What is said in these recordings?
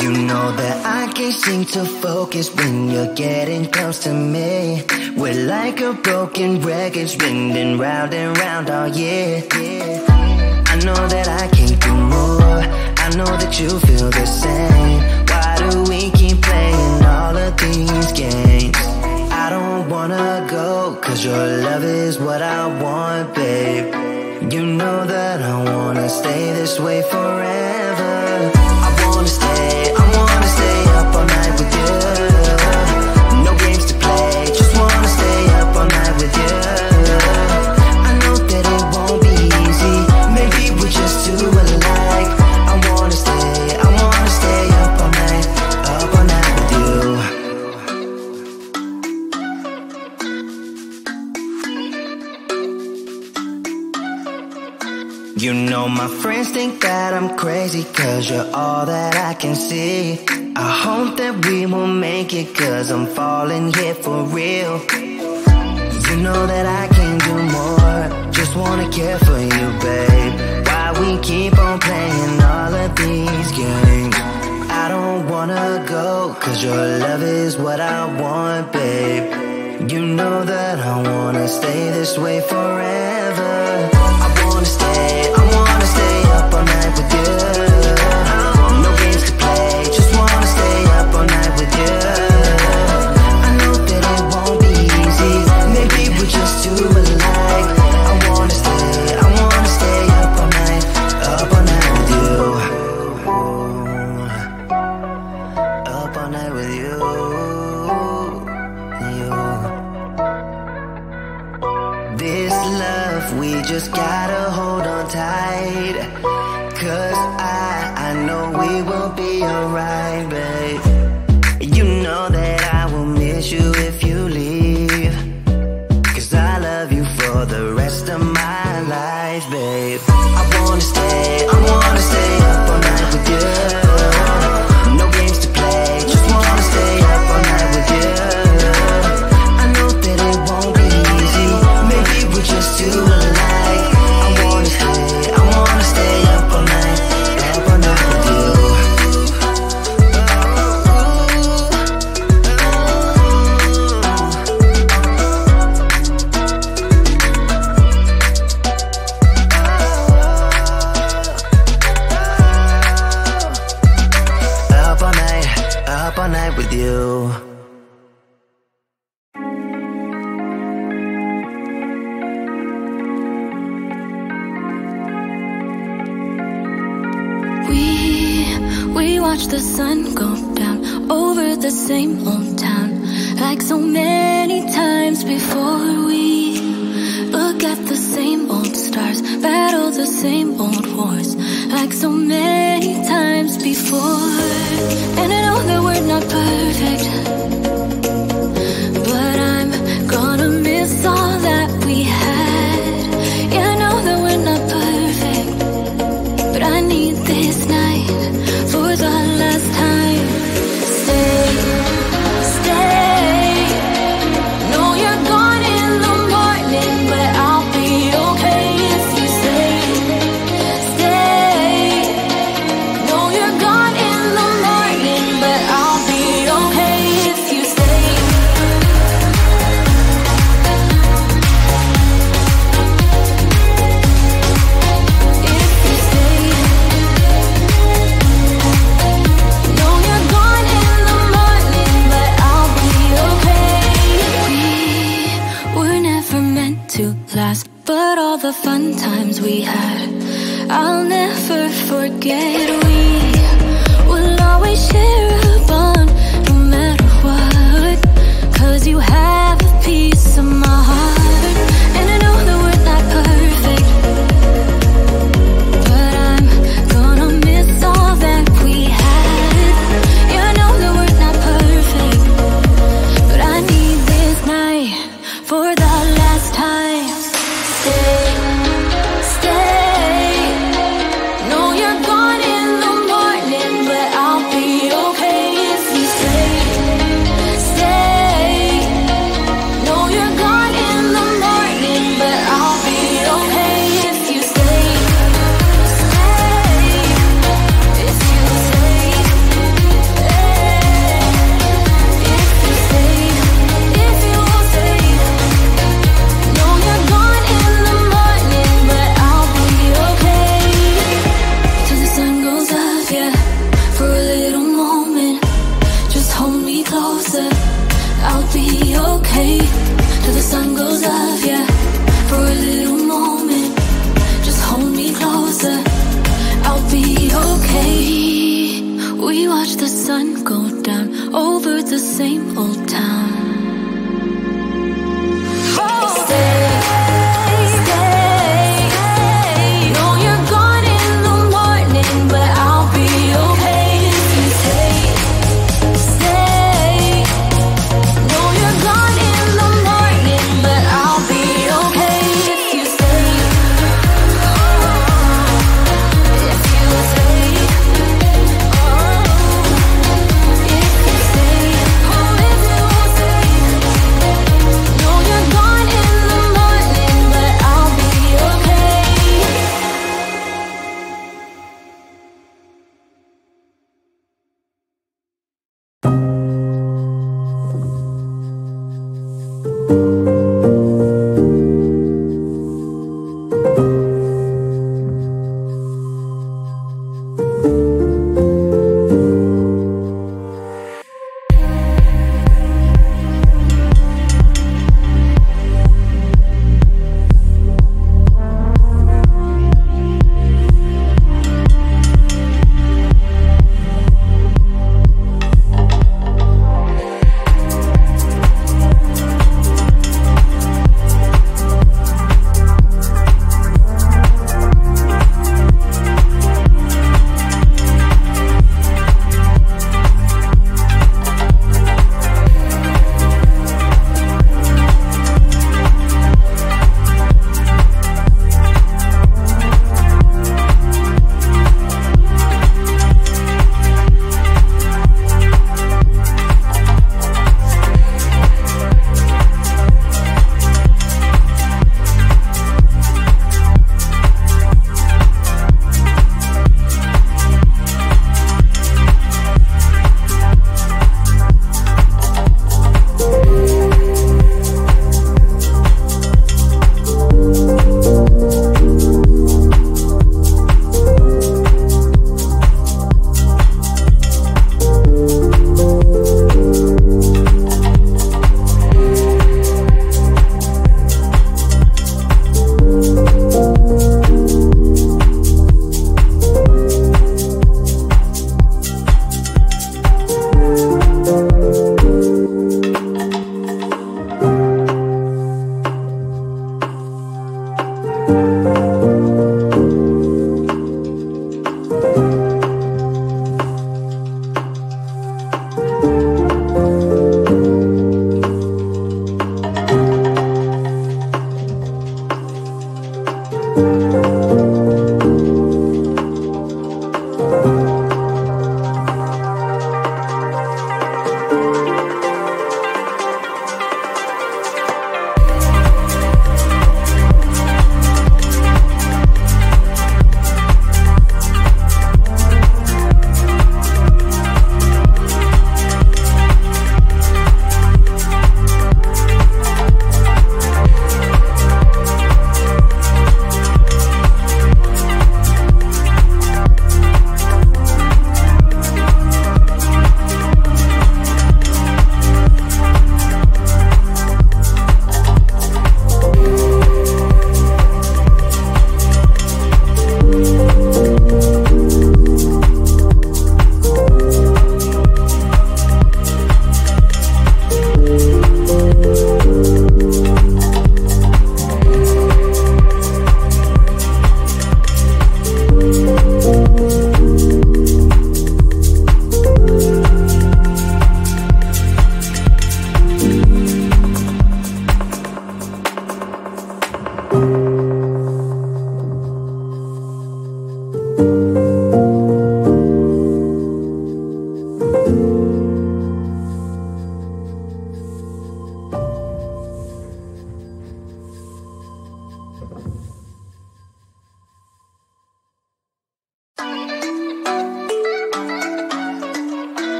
You know that I can't seem to focus when you're getting close to me. We're like a broken record spinning round and round all year. I know that I can't do more. I know that you feel the same. Why do we keep playing all of these games? I don't wanna go, cause your love is what I want, babe. You know that I wanna stay this way forever. I wanna stay up all night with you. No games to play, just wanna stay up all night with you. I know that it won't be easy, maybe we're just too alike. I wanna stay up all night with you. You know my friends think that I'm crazy, cause you're all that I can see. I hope that we will make it, cause I'm falling here for real. You know that I can't do more, just wanna care for you, babe. Why we keep on playing all of these games? I don't wanna go, cause your love is what I want, babe. You know that I wanna stay this way forever. I wanna stay up all night with you. No games to play, just wanna stay up all night with you. I know that it won't be easy, maybe we're just too alike. I wanna stay up all night with you. Up all night with you. This love, we just gotta hold on tight. Cause I know we will be alright, babe. You know that I will miss you if you leave. Cause I love you for the rest of my life, babe. I wanna stay up all night with you. No games to play, just wanna stay up all night with you. I know that it won't be easy, maybe we're just too alike. I wanna stay up all night with you. Up all night with you. We watch the sun go down over the same old town, like so many times before. We look at the same old stars, battle the same old wars, like so many times before. And I know that we're not perfect, but I'm gonna miss all that we had. Yeah, I know that we're not perfect, but I need this night for the last time. Stay. Know you're gone in the morning, but I'll be okay if you stay. Know you're gone in the morning, but I'll be okay if you stay. If you stay. Know you're gone in the morning, but I'll be okay. We were never meant to last, but all the fun times we had, I'll never forget. We will always share a bond, no matter what, cause you have a piece of my heart. And I know that we're not perfect, but I'm gonna miss all that we had. Yeah, I know that we're not perfect, but I need this night for the last time. Stay. Know you're gone in sun go down over the same old town. Stay, stay. Know you're gone in the morning, but I'll be okay if you stay, stay. Know you're gone in the morning, but I'll be okay if you stay. If you stay, if you stay, oh, if you stay. Know you're gone in the morning, but I'll be okay.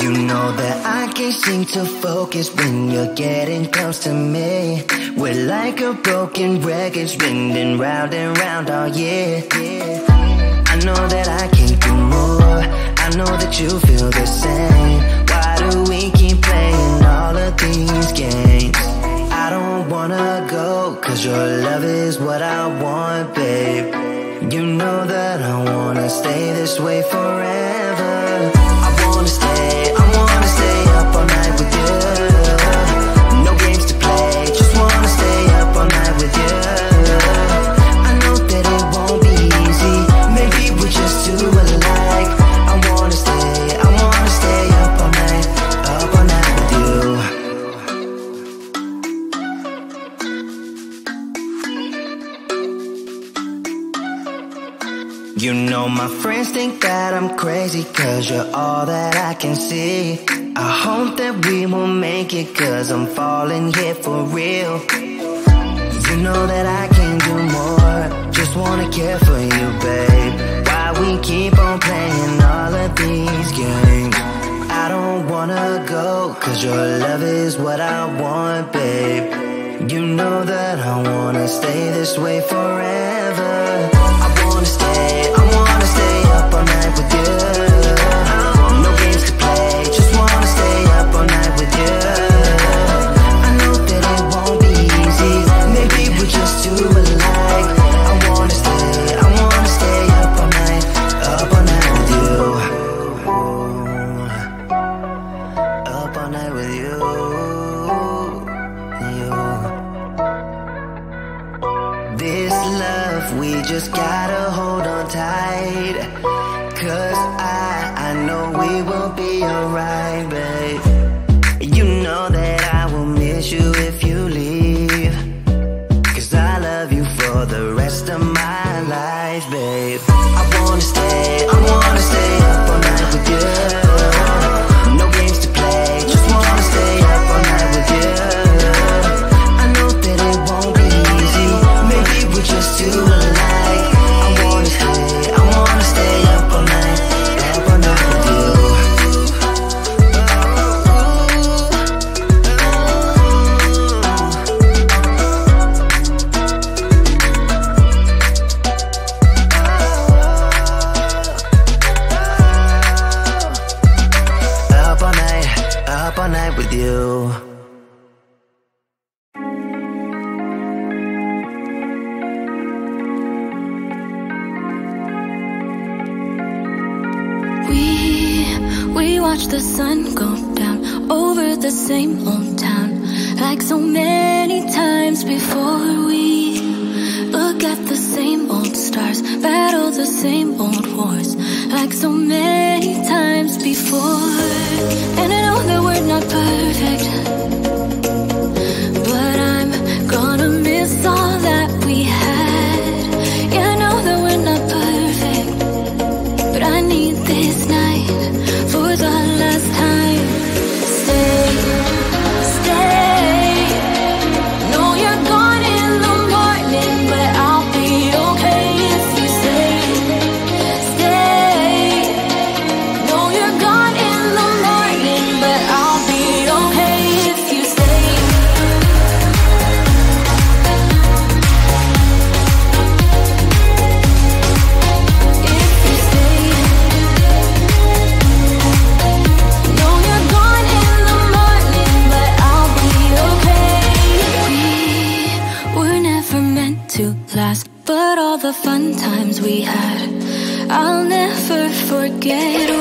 You know that I can't seem to focus when you're getting close to me. We're like a broken record spinning round and round all year. I know that I can't do more. I know that you feel the same. Why do of these games. I don't wanna go, cause your love is what I want, babe. You know that I wanna stay this way forever. I wanna stay up all night with you. No games to play, just wanna stay up all night with you. I know that it won't be easy, maybe we're just too alike. I wanna stay up all night with you. You know my friends think that I'm crazy, cause you're all that I can see. I hope that we will make it, cause I'm falling here for real. You know that I can do more, just wanna care for you, babe. Why we keep on playing all of these games? I don't wanna go, cause your love is what I want, babe. You know that I wanna stay this way forever. I wanna stay up all night with you. No games to play, just wanna stay up all night with you. I know that it won't be easy, maybe we're just too alike. I wanna stay up all night with you. Up all night with you. This love, we just gotta hold on tight. Cause I know we will be alright, babe. You know that I will miss you if you leave. Cause I love you for the rest of my life, babe. I wanna stay up all night with you. No games to play, just wanna stay up all night with you. I know that it won't be easy, maybe we're just too alike. I wanna stay up all night with you. Up all night with you. We watch the sun go down over the same old town, like so many times before. We look at the same old stars, battle the same old wars, like so many times before. And I know that we're not perfect, but I'm gonna miss all that we had. Yeah, I know that we're not perfect, but I need this night for the last time. Stay. Know you're gone in the morning, but I'll be okay if you stay. Know you're gone in the morning, but I'll be okay if you stay. If you stay. Know you're gone in the morning, but I'll be okay. We were never meant to last, but all the fun times we had, I'll never forget.